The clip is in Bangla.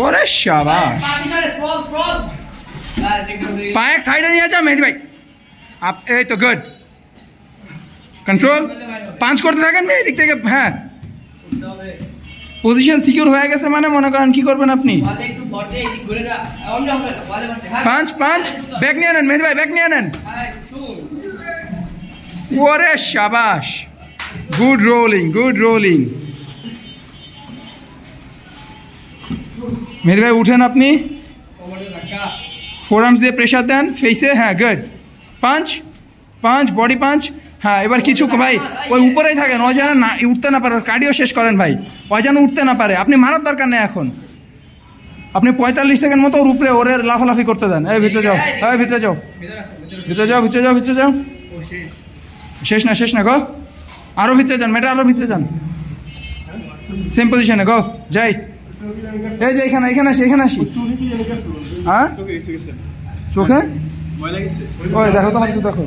ওরে শাবাশ, পা এক সাইডে নিয়ে যাও মেহেদি ভাই। এই তো গুড, কন্ট্রোল, পাঁচ করতে থাকেন মেয়ে দিক থেকে। হ্যাঁ, পজিশন সিকিউর হয়ে গেছে মানে মনে করেন কি করবেন আপনি, পাঁচ পাঁচ, ব্যাক নিয়ে নেন মেহেদি ভাই, ব্যাক নিয়ে নেন। ওরে শাবাশ, গুড রোলিং, গুড রোলিং। মেহেদি ভাই উঠেন আপনি, ফোর আর্মস দিয়ে প্রেশার দেন ফেসে। হ্যাঁ গুড, পাঁচ পাঁচ, বডি পাঁচ। হ্যাঁ এবার কিছু ভাই ওই উপরেই থাকেন, ওই যেন না উঠতে না পারে, কার্ডিও শেষ করেন ভাই, ওই যেন উঠতে না পারে। আপনি মারার দরকার নেই এখন, আপনি 45 সেকেন্ড মতো ওর উপরে ওরে লাফালাফি করতে দেন। এই ভিতরে যাও, এই ভিতরে যাও, ভিতরে যাও, ভিতরে যাও, ভিতরে যাও। শেষ না, শেষ না গো, আরো ভিতরে যান মেয়েটা, আরো ভিতরে যান, সেম পজিশনে গো, যাই। এই যে এখানে, এখানে আসি, এখানে আসি। হ্যাঁ চোখে ওই দেখো তো, দেখো